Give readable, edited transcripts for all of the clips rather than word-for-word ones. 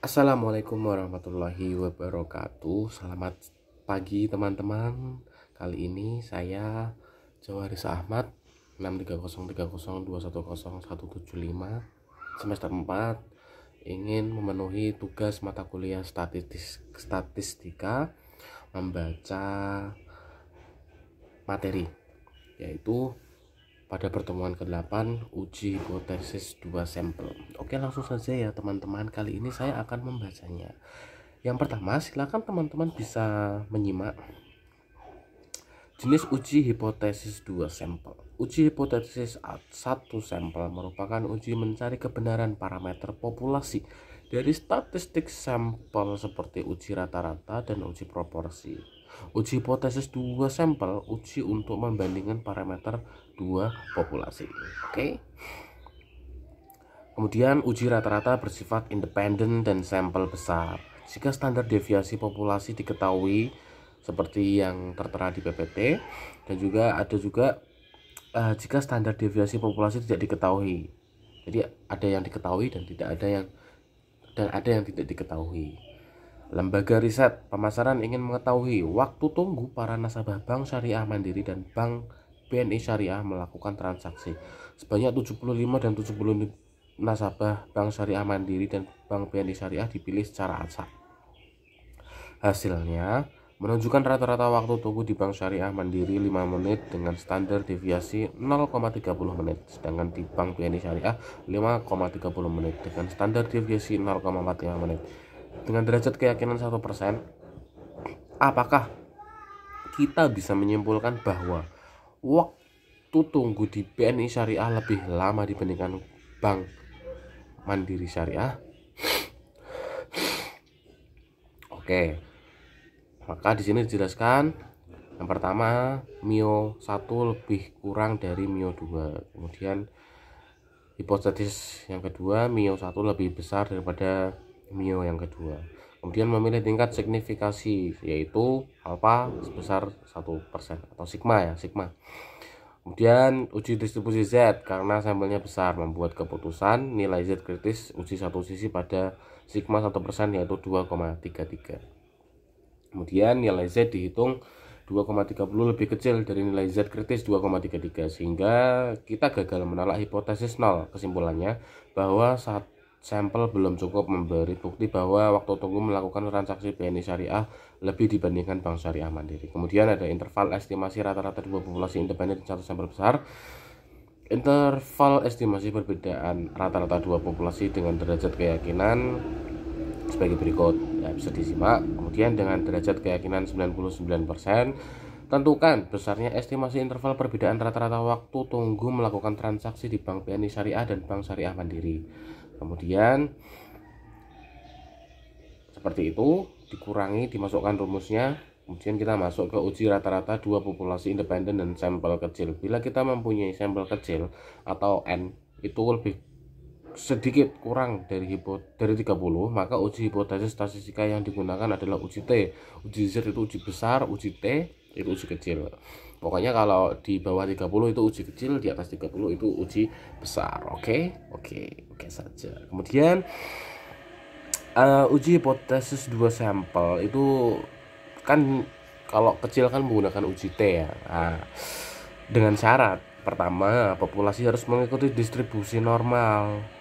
Assalamualaikum warahmatullahi wabarakatuh. Selamat pagi teman-teman. Kali ini saya Jawaris Ahmad 63030210175 semester 4 ingin memenuhi tugas mata kuliah statistika membaca materi, yaitu pada pertemuan ke-8 uji hipotesis 2 sampel. Oke, langsung saja ya teman-teman. Kali ini saya akan membacanya. Yang pertama, silakan teman-teman bisa menyimak jenis uji hipotesis 2 sampel. Uji hipotesis 1 sampel merupakan uji mencari kebenaran parameter populasi dari statistik sampel seperti uji rata-rata dan uji proporsi. Uji hipotesis 2 sampel uji untuk membandingkan parameter 2 populasi. Oke. Kemudian uji rata-rata bersifat independen dan sampel besar. Jika standar deviasi populasi diketahui seperti yang tertera di PPT, dan juga ada jika standar deviasi populasi tidak diketahui. Jadi ada yang diketahui dan ada yang tidak diketahui. Lembaga riset pemasaran ingin mengetahui waktu tunggu para nasabah Bank Syariah Mandiri dan Bank BNI Syariah melakukan transaksi. Sebanyak 75 dan 70 nasabah Bank Syariah Mandiri dan Bank BNI Syariah dipilih secara acak. Hasilnya menunjukkan rata-rata waktu tunggu di Bank Syariah Mandiri 5 menit dengan standar deviasi 0,30 menit, sedangkan di Bank BNI Syariah 5,30 menit dengan standar deviasi 0,45 menit. Dengan derajat keyakinan 1%, apakah kita bisa menyimpulkan bahwa waktu tunggu di BNI Syariah lebih lama dibandingkan Bank Mandiri Syariah? Oke. Maka di sini dijelaskan yang pertama, Mio 1 lebih kurang dari Mio 2. Kemudian hipotesis yang kedua, Mio 1 lebih besar daripada Mio yang kedua. Kemudian memilih tingkat signifikasi, yaitu alfa sebesar 1% atau sigma. Kemudian uji distribusi Z karena sampelnya besar, membuat keputusan nilai Z kritis uji satu sisi pada sigma 1% yaitu 2,33. Kemudian nilai Z dihitung 2,30 lebih kecil dari nilai Z kritis 2,33, sehingga kita gagal menolak hipotesis 0. Kesimpulannya bahwa sampel belum cukup memberi bukti bahwa waktu tunggu melakukan transaksi BNI Syariah lebih dibandingkan Bank Syariah Mandiri. Kemudian ada interval estimasi rata-rata dua populasi independen satu sampel besar. Interval estimasi perbedaan rata-rata dua populasi dengan derajat keyakinan sebagai berikut, ya, bisa disimak. Kemudian dengan derajat keyakinan 99%, tentukan besarnya estimasi interval perbedaan rata-rata waktu tunggu melakukan transaksi di Bank BNI Syariah dan Bank Syariah Mandiri. Kemudian seperti itu, dikurangi, dimasukkan rumusnya. Kemudian kita masuk ke uji rata-rata dua populasi independen dan sampel kecil. Bila kita mempunyai sampel kecil atau N itu lebih sedikit kurang dari 30, maka uji hipotesis statistika yang digunakan adalah uji T. Uji Z itu uji besar, uji T itu uji kecil. Pokoknya kalau di bawah 30 itu uji kecil, di atas 30 itu uji besar. Oke saja. Kemudian uji hipotesis 2 sampel itu kan kalau kecil kan menggunakan uji T ya. Nah, dengan syarat pertama, populasi harus mengikuti distribusi normal.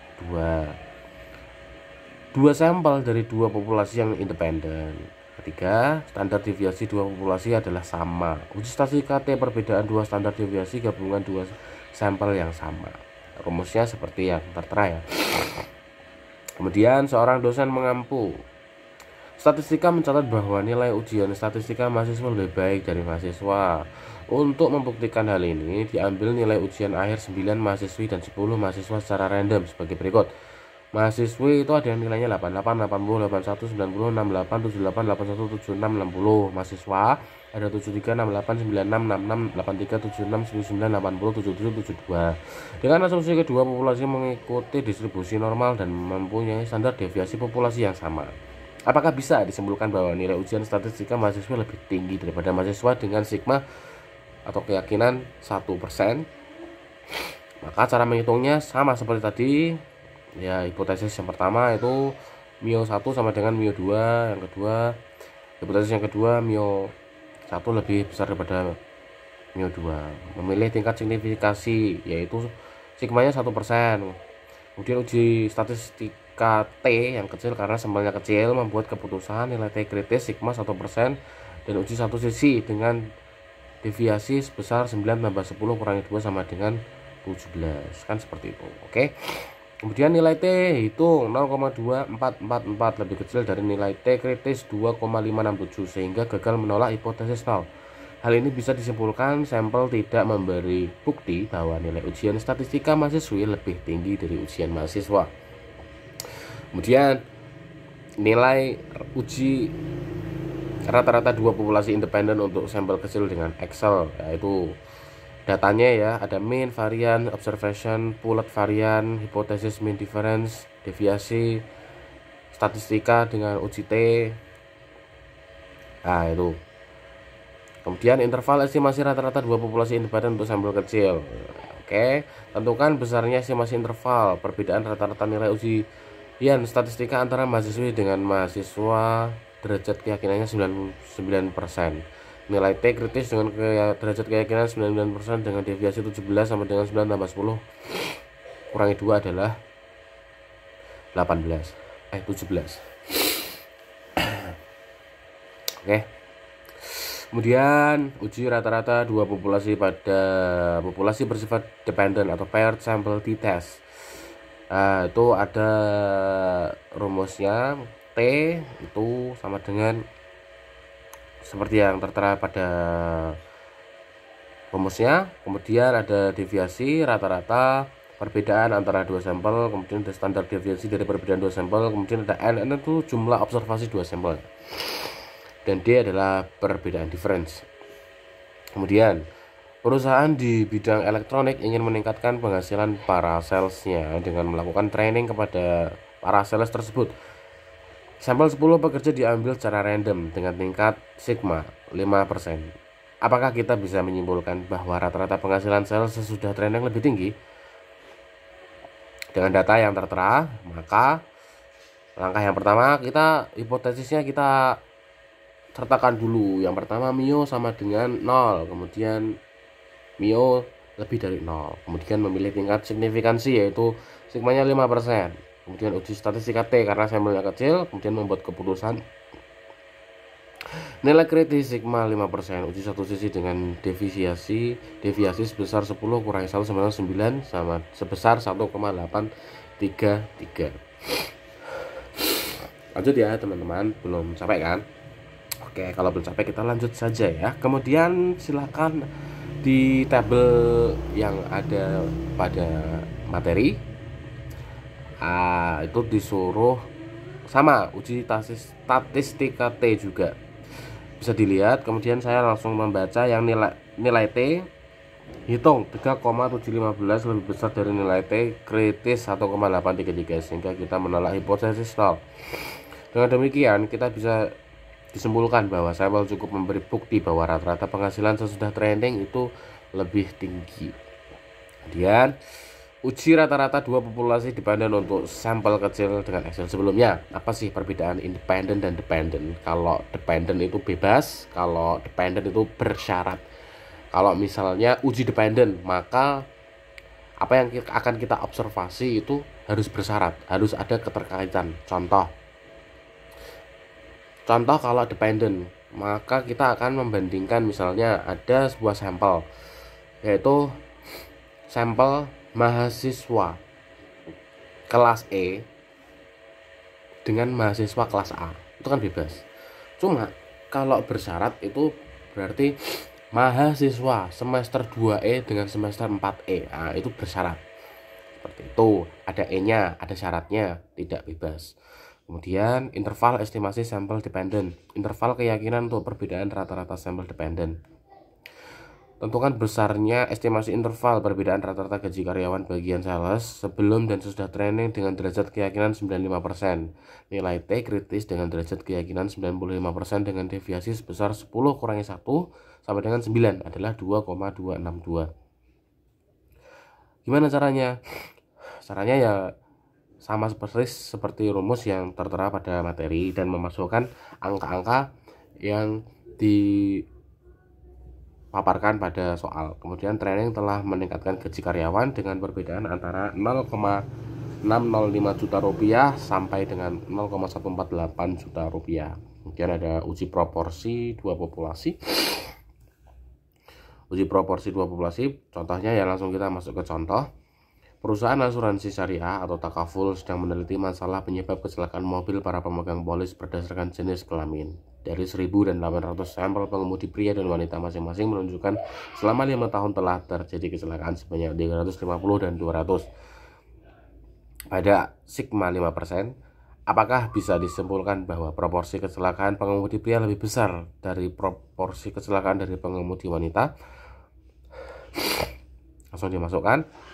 Dua sampel dari dua populasi yang independen. Ketiga, standar deviasi dua populasi adalah sama. Uji statistika T perbedaan dua standar deviasi gabungan dua sampel yang sama. Rumusnya seperti yang tertera ya. Kemudian seorang dosen mengampu. Statistika mencatat bahwa nilai ujian statistika mahasiswa lebih baik dari mahasiswa. Untuk membuktikan hal ini, diambil nilai ujian akhir 9 mahasiswi dan 10 mahasiswa secara random sebagai berikut. Mahasiswi itu ada yang nilainya 88, 80, 81, 90, 68, 78, 81, 76, 60. Mahasiswa ada 73, 68, 96, 66, 83, 76, 99, 80, 77, 72. Dengan asumsi kedua populasi mengikuti distribusi normal dan mempunyai standar deviasi populasi yang sama. Apakah bisa disimpulkan bahwa nilai ujian statistika mahasiswa lebih tinggi daripada mahasiswa dengan sigma atau keyakinan 1%? Maka cara menghitungnya sama seperti tadi. Ya, hipotesis yang pertama itu Mio 1 sama dengan Mio 2. Yang kedua, hipotesis yang kedua, Mio 1 lebih besar daripada Mio 2. Memilih tingkat signifikasi yaitu sigmanya 1%. Kemudian uji statistika T yang kecil karena sampelnya kecil, membuat keputusan nilai T kritis sigma 1%, dan uji satu sisi dengan deviasi sebesar 9 tambah 10 kurangi 2 sama dengan 17, kan seperti itu. Oke. Kemudian nilai T hitung 0,2444, lebih kecil dari nilai T kritis 2,567, sehingga gagal menolak hipotesis nol. Hal ini bisa disimpulkan sampel tidak memberi bukti bahwa nilai ujian statistika mahasiswi lebih tinggi dari ujian mahasiswa. Kemudian nilai uji rata-rata dua populasi independen untuk sampel kecil dengan Excel, yaitu datanya ya, ada mean, varian, observation, pooled varian, hipotesis mean difference, deviasi, statistika dengan uji T. Nah itu. Kemudian interval estimasi rata-rata dua populasi independen untuk sampel kecil. Oke, tentukan besarnya estimasi interval perbedaan rata-rata nilai ujian statistika antara mahasiswi dengan mahasiswa. Derajat keyakinannya 99%. Nilai T kritis dengan derajat keyakinan 99% dengan deviasi 17 sama dengan 9 tambah 10 kurangi 2 adalah 17. Oke. Kemudian uji rata-rata dua populasi pada populasi bersifat dependent atau paired sample t-test. Itu ada rumusnya. T itu sama dengan seperti yang tertera pada rumusnya. Kemudian ada deviasi rata-rata perbedaan antara dua sampel, kemudian ada standar deviasi dari perbedaan dua sampel, kemudian ada N itu jumlah observasi dua sampel, dan D adalah perbedaan difference. Kemudian perusahaan di bidang elektronik ingin meningkatkan penghasilan para salesnya dengan melakukan training kepada para sales tersebut. Sampel 10 pekerja diambil secara random dengan tingkat sigma 5%. Apakah kita bisa menyimpulkan bahwa rata-rata penghasilan sales sesudah training lebih tinggi? Dengan data yang tertera, maka langkah yang pertama, hipotesisnya kita sertakan dulu. Yang pertama, Mio sama dengan 0, kemudian Mio lebih dari 0, kemudian memilih tingkat signifikansi yaitu sigmanya 5%. Kemudian uji statistika T karena sampelnya kecil, kemudian membuat keputusan nilai kritis sigma 5%. Uji satu sisi dengan deviasi sebesar 10 kurangi 1 sama 9 sama sebesar 1,833. Lanjut ya teman-teman, belum capek kan? Oke, kalau belum capek kita lanjut saja ya. Kemudian silakan di tabel yang ada pada materi itu disuruh sama uji statistika T juga bisa dilihat. Kemudian saya langsung membaca yang nilai T hitung 3,715 lebih besar dari nilai T kritis 1,833, sehingga kita menolak hipotesis nol. Dengan demikian kita bisa disimpulkan bahwa sampel cukup memberi bukti bahwa rata-rata penghasilan sesudah training itu lebih tinggi. Kemudian uji rata-rata dua populasi dependen untuk sampel kecil dengan Excel. Sebelumnya, apa sih perbedaan independen dan dependent? Kalau dependent itu bebas, kalau dependent itu bersyarat. Kalau misalnya uji dependent, maka apa yang akan kita observasi itu harus bersyarat, harus ada keterkaitan. Contoh kalau dependent, maka kita akan membandingkan, misalnya ada sebuah sampel, yaitu sampel mahasiswa kelas E dengan mahasiswa kelas A, itu kan bebas. Cuma kalau bersyarat itu berarti mahasiswa semester 2E dengan semester 4E, nah, itu bersyarat seperti itu, ada E-nya, ada syaratnya, tidak bebas. Kemudian interval estimasi sampel dependent, interval keyakinan untuk perbedaan rata-rata sampel dependent. Tentukan besarnya estimasi interval perbedaan rata-rata gaji karyawan bagian sales sebelum dan sesudah training dengan derajat keyakinan 95%. Nilai T kritis dengan derajat keyakinan 95% dengan deviasi sebesar 10 kurangi 1 sama dengan 9 adalah 2,262. Gimana caranya? Caranya ya sama seperti rumus yang tertera pada materi dan memasukkan angka-angka yang dipaparkan pada soal. Kemudian training telah meningkatkan gaji karyawan dengan perbedaan antara 0,605 juta rupiah sampai dengan 0,148 juta rupiah. Kemudian ada uji proporsi dua populasi. Uji proporsi dua populasi, contohnya ya langsung kita masuk ke contoh. Perusahaan asuransi syariah atau takaful sedang meneliti masalah penyebab kecelakaan mobil para pemegang polis berdasarkan jenis kelamin. Dari 1.800 sampel pengemudi pria dan wanita masing-masing menunjukkan selama 5 tahun telah terjadi kecelakaan sebanyak 350 dan 200. Pada sigma 5%, apakah bisa disimpulkan bahwa proporsi kecelakaan pengemudi pria lebih besar dari proporsi kecelakaan dari pengemudi wanita? Langsung dimasukkan.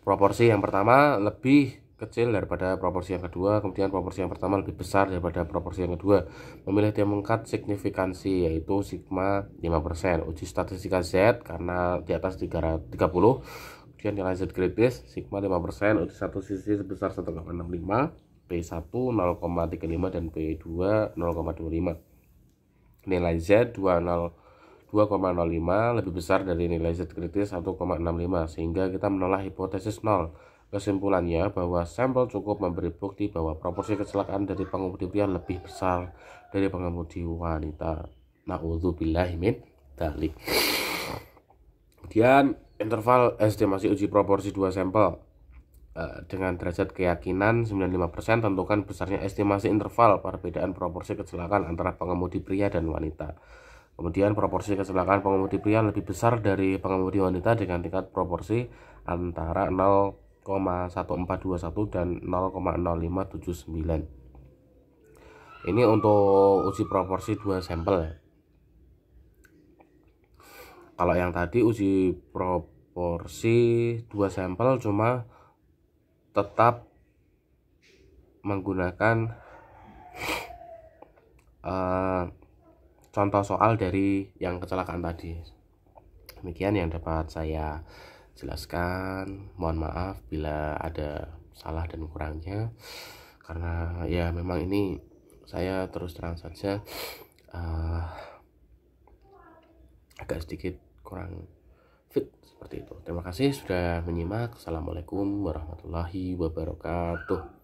Proporsi yang pertama lebih kecil daripada proporsi yang kedua, kemudian proporsi yang pertama lebih besar daripada proporsi yang kedua. Memilih tingkat signifikansi yaitu sigma 5%. Uji statistika Z karena di atas 30. Kemudian nilai Z kritis sigma 5%, uji satu sisi sebesar 1,65, P1 0,35 dan P2 0,25. Nilai Z 2,05 lebih besar dari nilai Z kritis 1,65 sehingga kita menolak hipotesis 0. Kesimpulannya bahwa sampel cukup memberi bukti bahwa proporsi kecelakaan dari pengemudi pria lebih besar dari pengemudi wanita. Na'udzubillahi min dzalik. Kemudian interval estimasi uji proporsi 2 sampel dengan derajat keyakinan 95%, tentukan besarnya estimasi interval perbedaan proporsi kecelakaan antara pengemudi pria dan wanita. Kemudian proporsi kecelakaan pengemudi pria lebih besar dari pengemudi wanita dengan tingkat proporsi antara 0,1421 dan 0,0579. Ini untuk uji proporsi 2 sampel ya. Kalau yang tadi uji proporsi 2 sampel cuma tetap menggunakan contoh soal dari yang kecelakaan tadi. Demikian yang dapat saya jelaskan. Mohon maaf bila ada salah dan kurangnya, karena ya memang ini saya terus terang saja agak sedikit kurang fit seperti itu. Terima kasih sudah menyimak. Assalamualaikum warahmatullahi wabarakatuh.